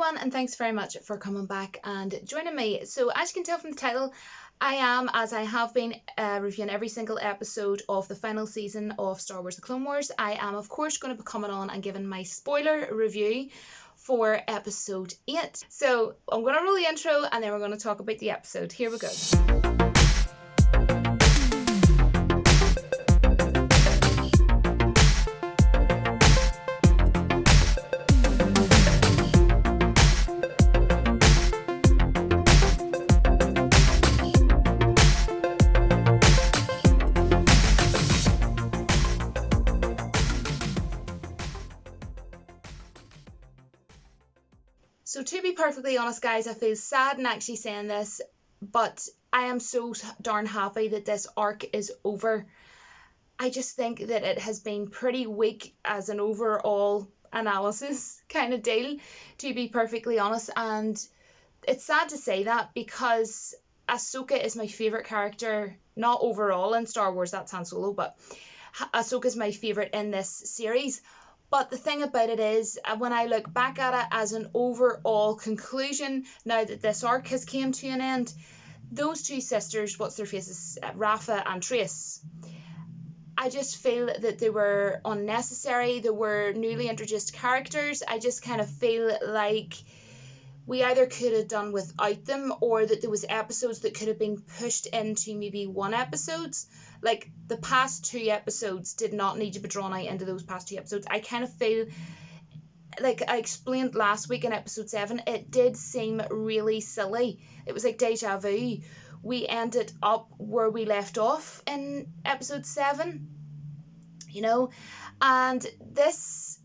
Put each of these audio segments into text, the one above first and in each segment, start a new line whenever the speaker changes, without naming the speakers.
everyone, and thanks very much for coming back and joining me. So as you can tell from the title, I am, as I have been, reviewing every single episode of the final season of Star Wars The Clone Wars. I am of course going to be coming on and giving my spoiler review for episode 8. So I'm going to roll the intro and then we're going to talk about the episode. Here we go. So to be perfectly honest, guys, I feel sad in actually saying this, but I am so darn happy that this arc is over. I just think that it has been pretty weak as an overall analysis kind of deal, to be perfectly honest. And it's sad to say that because Ahsoka is my favourite character, not overall in Star Wars, that's Han Solo, but Ahsoka is my favourite in this series. But the thing about it is, when I look back at it as an overall conclusion, now that this arc has came to an end, those two sisters, what's their faces, Rafa and Trace, I just feel that they were unnecessary. They were newly introduced characters. I just kind of feel like we either could have done without them, or that there was episodes that could have been pushed into maybe one episodes. Like the past 2 episodes did not need to be drawn out into those past 2 episodes. I kind of feel like I explained last week in episode 7, it did seem really silly. It was like deja vu. We ended up where we left off in episode 7, you know, and this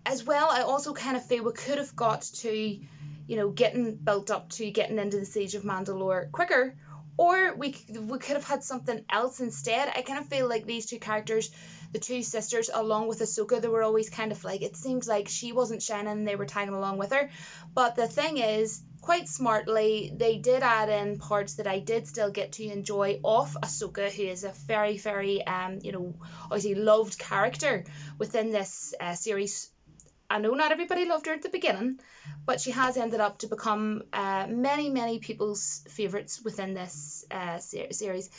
as well, I also kind of feel we could have got to, you know, getting built up to getting into the Siege of Mandalore quicker, or we could have had something else instead. I kind of feel like these two characters, the two sisters, along with Ahsoka, they were always kind of like, it seems like she wasn't shining and they were tagging along with her. But the thing is, quite smartly, they did add in parts that I did still get to enjoy of Ahsoka, who is a very, very, you know, obviously loved character within this series. I know not everybody loved her at the beginning, but she has ended up to become many people's favourites within this series.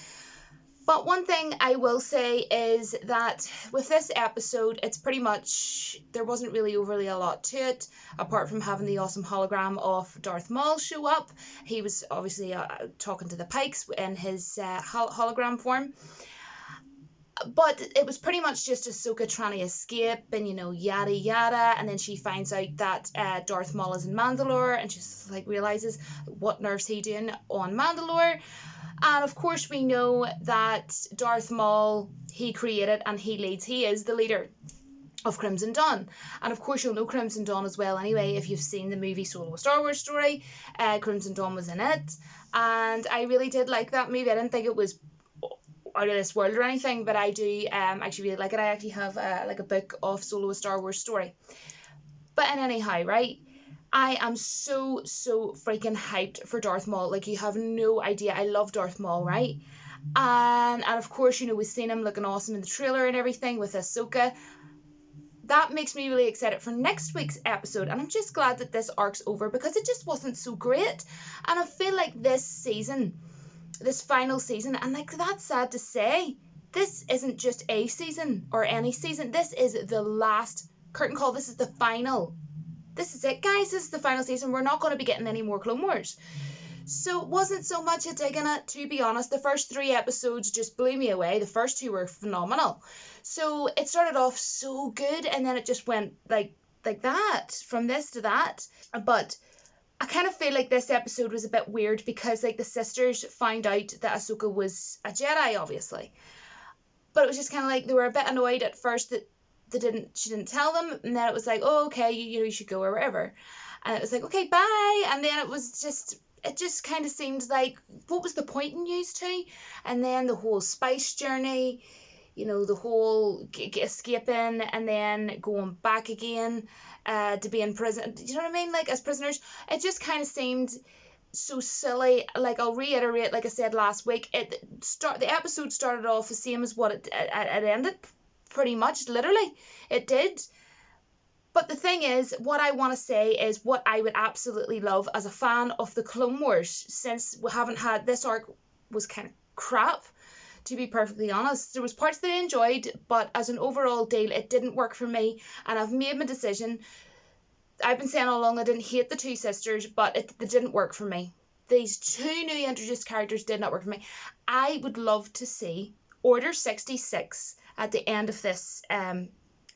But one thing I will say is that with this episode, it's pretty much, there wasn't really overly a lot to it, apart from having the awesome hologram of Darth Maul show up. He was obviously talking to the Pikes in his hologram form. But it was pretty much just Ahsoka trying to escape and, you know, yada yada, and then she finds out that Darth Maul is in Mandalore, and she just like realizes what nerves he doing on Mandalore. And of course we know that Darth Maul, he created and he leads, he is the leader of Crimson Dawn. And of course you'll know Crimson Dawn as well anyway if you've seen the movie Solo: A Star Wars Story. Crimson Dawn was in it, and I really did like that movie. I didn't think it was out of this world or anything, but I do actually really like it. I actually have like a book of Solo: A Star Wars Story. But anyhow, right, I am so freaking hyped for Darth Maul. Like, you have no idea. I love Darth Maul, right? And of course, you know, we've seen him looking awesome in the trailer and everything with Ahsoka. That makes me really excited for next week's episode, and I'm just glad that this arc's over because it just wasn't so great. And I feel like this final season, and like, that's sad to say, this isn't just a season or any season. This is the last curtain call. This is the final. This is it, guys. This is the final season. We're not going to be getting any more Clone Wars. So it wasn't so much a dig in it, to be honest. The first 3 episodes just blew me away. The first 2 were phenomenal. So it started off so good, and then it just went like that, from this to that. But I kind of feel like this episode was a bit weird because, like, the sisters found out that Ahsoka was a Jedi, obviously. But it was just kind of like they were a bit annoyed at first that she didn't tell them, and then it was like, oh, okay, you know, you should go or wherever. And it was like, okay, bye. And then it just kind of seemed like, what was the point in you two? And then the whole spice journey, you know, the whole escaping and then going back again to be in prison. Do you know what I mean? Like, as prisoners, it just kind of seemed so silly. Like, I'll reiterate, like I said last week, the episode started off the same as what it ended, pretty much, literally. It did. But the thing is, what I want to say is what I would absolutely love as a fan of the Clone Wars, since we haven't had, this arc was kind of crap, to be perfectly honest. There was parts that I enjoyed, but as an overall deal, it didn't work for me, and I've made my decision. I've been saying all along I didn't hate the two sisters, but it didn't work for me. These two new introduced characters did not work for me. I would love to see Order 66 at the end of this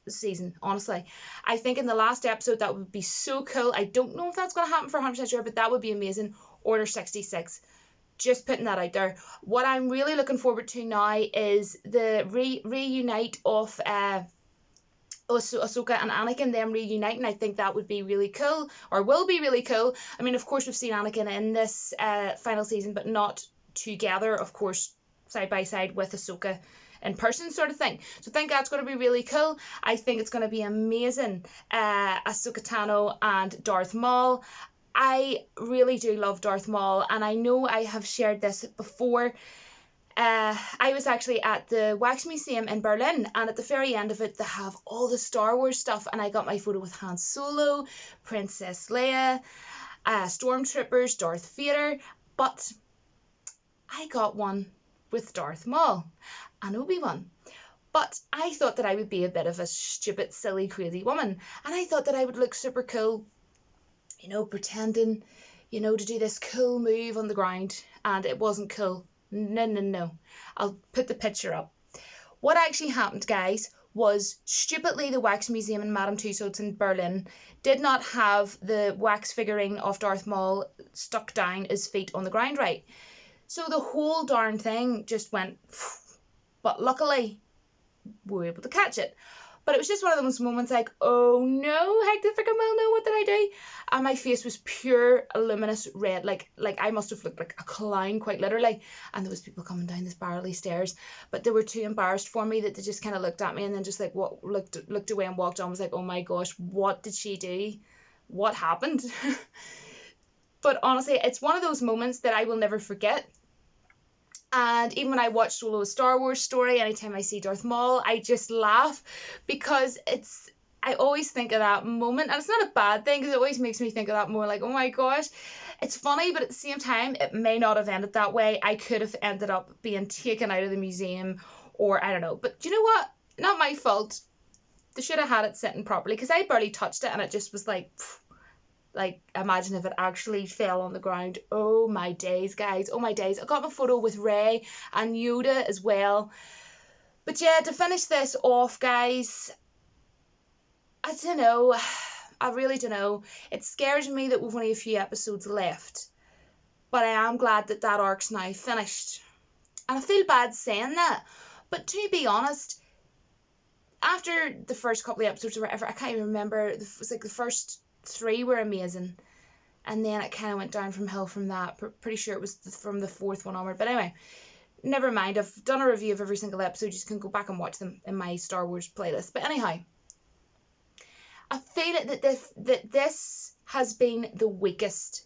season, honestly. I think in the last episode that would be so cool. I don't know if that's going to happen for 100% sure, but that would be amazing. Order 66. Just putting that out there. What I'm really looking forward to now is the reunite of Ahsoka and Anakin, them reuniting. I think that would be really cool, or will be really cool. I mean, of course, we've seen Anakin in this final season, but not together, of course, side by side with Ahsoka in person, sort of thing. So I think that's going to be really cool. I think it's going to be amazing. Ahsoka Tano and Darth Maul. I really do love Darth Maul, and I know I have shared this before. I was actually at the Wax Museum in Berlin, and at the very end of it they have all the Star Wars stuff, and I got my photo with Han Solo, Princess Leia, Stormtroopers, Darth Vader, but I got one with Darth Maul and Obi-Wan. But I thought that I would be a bit of a stupid, silly, crazy woman, and I thought that I would look super cool, you know, pretending, you know, to do this cool move on the ground, and it wasn't cool. No. I'll put the picture up. What actually happened, guys, was stupidly the Wax Museum in Madame Tussauds in Berlin did not have the wax figurine of Darth Maul stuck down his feet on the ground right. So the whole darn thing just went, but luckily we were able to catch it. But it was just one of those moments like, oh no, heck the frickin' well no, what did I do? And my face was pure luminous red, like I must have looked like a clown, quite literally. And there was people coming down the spirally stairs, but they were too embarrassed for me that they just kind of looked at me and then just like looked away and walked on. Was like, oh my gosh, what did she do? What happened? But honestly, it's one of those moments that I will never forget. And even when I watch Solo: A Star Wars Story, anytime I see Darth Maul, I just laugh, because I always think of that moment, and it's not a bad thing, because it always makes me think of that more like, oh my gosh, it's funny, but at the same time, it may not have ended that way. I could have ended up being taken out of the museum, or I don't know. But you know what? Not my fault. They should have had it sitting properly, because I barely touched it, and it just was like imagine if it actually fell on the ground. Oh my days, guys, oh my days. I got my photo with Rey and Yoda as well. But yeah, to finish this off, guys, I don't know, I really don't know. It scares me that we've only a few episodes left, but I am glad that that arc's now finished, and I feel bad saying that, but to be honest, after the first couple of episodes or whatever, I can't even remember, it was like the first 3 were amazing, and then it kind of went down from hill from that. Pretty sure it was from the 4th one onward, but anyway, never mind. I've done a review of every single episode. You can go back and watch them in my Star Wars playlist. But anyhow, I feel that this has been the weakest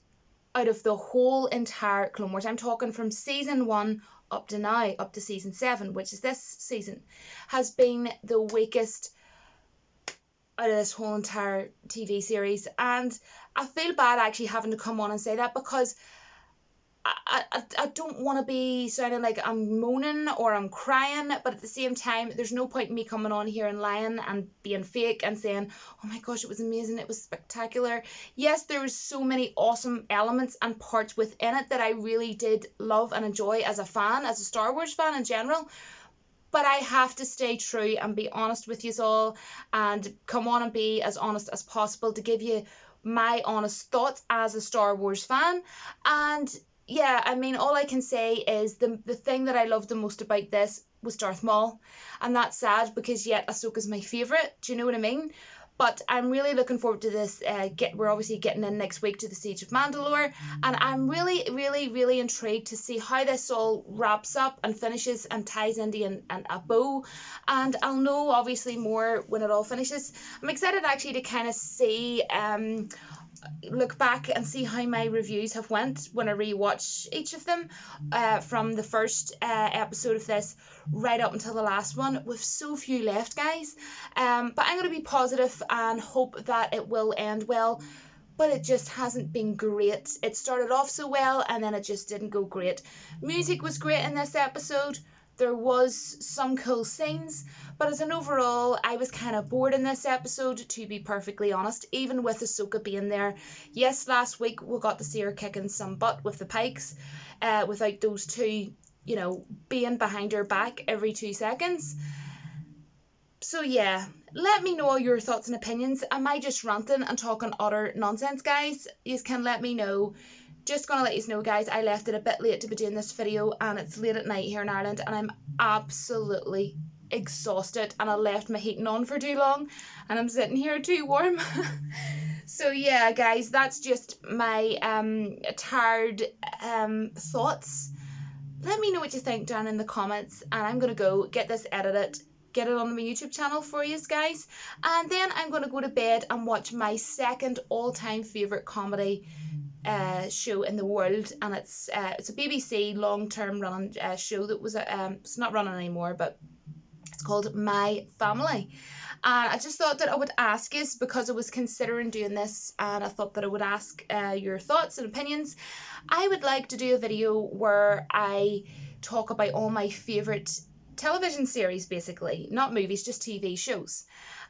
out of the whole entire Clone Wars. I'm talking from season 1 up to now, up to season 7, which is this season, has been the weakest out of this whole entire TV series. And I feel bad actually having to come on and say that, because I don't want to be sounding like I'm moaning or I'm crying, but at the same time, there's no point in me coming on here and lying and being fake and saying, oh my gosh, it was amazing, it was spectacular. Yes, there was so many awesome elements and parts within it that I really did love and enjoy as a fan, as a Star Wars fan in general. But I have to stay true and be honest with you all, and come on and be as honest as possible to give you my honest thoughts as a Star Wars fan. And yeah, I mean, all I can say is the thing that I loved the most about this was Darth Maul. And that's sad, because yet Ahsoka's my favourite. Do you know what I mean? But I'm really looking forward to this. We're obviously getting in next week to the Siege of Mandalore, and I'm really intrigued to see how this all wraps up and finishes and ties into a bow. And I'll know obviously more when it all finishes. I'm excited actually to kind of see look back and see how my reviews have went when I rewatch each of them, from the first episode of this right up until the last one, with so few left, guys. But I'm going to be positive and hope that it will end well. But it just hasn't been great. It started off so well and then it just didn't go great. Music was great in this episode. There was some cool scenes, but as an overall, I was kind of bored in this episode, to be perfectly honest, even with Ahsoka being there. Yes, last week we got to see her kicking some butt with the Pikes, without those two, you know, being behind her back every 2 seconds. So yeah, let me know all your thoughts and opinions. Am I just ranting and talking utter nonsense, guys? You can let me know. Just gonna let you know, guys, I left it a bit late to be doing this video, and it's late at night here in Ireland, and I'm absolutely exhausted, and I left my heating on for too long, and I'm sitting here too warm. So yeah, guys, that's just my tired thoughts. Let me know what you think down in the comments, and I'm gonna go get this edited, get it on my YouTube channel for you guys, and then I'm gonna go to bed and watch my second all-time favorite comedy show in the world, and it's a BBC long-term running show that was it's not running anymore, but it's called My Family. And I just thought that I would ask you, because I was considering doing this, and I thought that I would ask your thoughts and opinions. I would like to do a video where I talk about all my favorite television series, basically, not movies, just TV shows.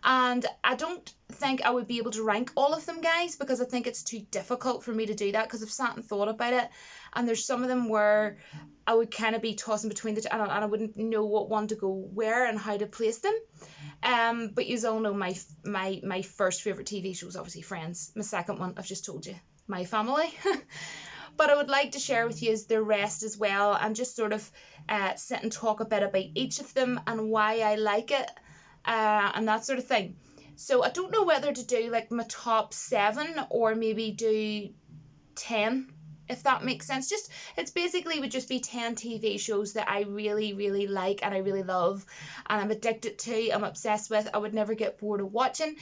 And I don't think I would be able to rank all of them, guys, because I think it's too difficult for me to do that, because I've sat and thought about it, and there's some of them where I would kind of be tossing between the two, and I wouldn't know what one to go where and how to place them. But you all know my first favourite TV show is obviously Friends. My second one, I've just told you, My Family. But I would like to share with you the rest as well, and just sort of sit and talk a bit about each of them and why I like it, and that sort of thing. So I don't know whether to do like my top 7 or maybe do 10, if that makes sense. Just, it's basically would just be 10 TV shows that I really, really like and I really love and I'm addicted to, I'm obsessed with, I would never get bored of watching.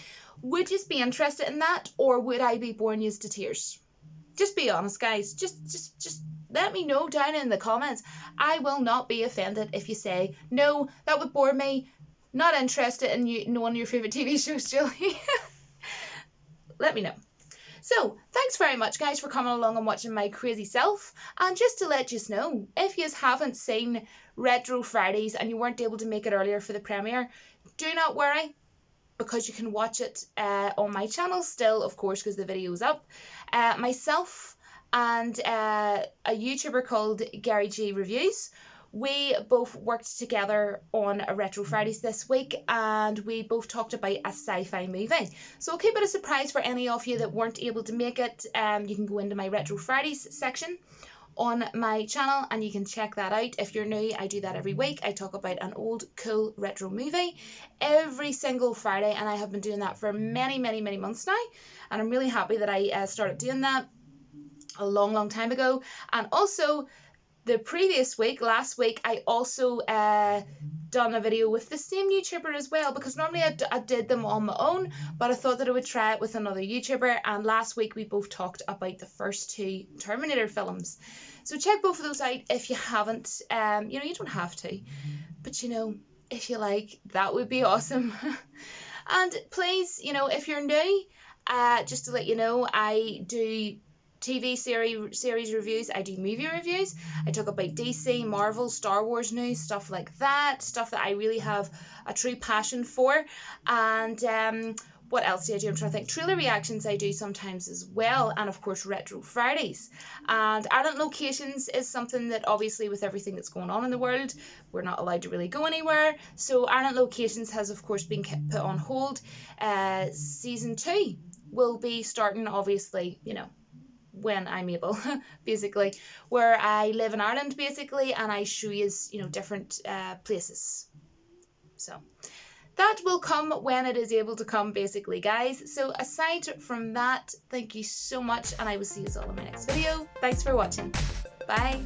Would you be interested in that, or would I be boring you to tears? Just be honest, guys. Just let me know down in the comments. I will not be offended if you say, no, that would bore me, not interested in you knowing your favourite TV shows, Julie. Let me know. So, thanks very much, guys, for coming along and watching my crazy self. And just to let you know, if you haven't seen Retro Fridays and you weren't able to make it earlier for the premiere, do not worry, because you can watch it on my channel still, of course, because the video's up. Myself and a YouTuber called Gary G Reviews, we both worked together on a Retro Fridays this week, and we both talked about a sci-fi movie. So I'll keep it a surprise for any of you that weren't able to make it. You can go into my Retro Fridays section on my channel and you can check that out. If you're new, I do that every week. I talk about an old cool retro movie every single Friday, and I have been doing that for many months now, and I'm really happy that I started doing that a long time ago. And also the previous week, last week, I also done a video with the same YouTuber as well, because normally I did them on my own, but I thought that I would try it with another YouTuber, and last week we both talked about the first 2 Terminator films. So check both of those out if you haven't. You know, you don't have to, but you know, if you like, that would be awesome. And please, you know, if you're new, just to let you know, I do TV series reviews, I do movie reviews, I talk about DC, Marvel, Star Wars news, stuff like that, stuff that I really have a true passion for. And what else do I do? I'm trying to think. Trailer reactions I do sometimes as well, and of course Retro Fridays. And Ireland locations is something that obviously with everything that's going on in the world, we're not allowed to really go anywhere. So Ireland locations has of course been put on hold. Season 2 will be starting, obviously, you know, when I'm able, basically, where I live in Ireland, basically, and I show you, you know, different places. So that will come when it is able to come, basically, guys. So aside from that, thank you so much, and I will see you all in my next video. Thanks for watching. Bye.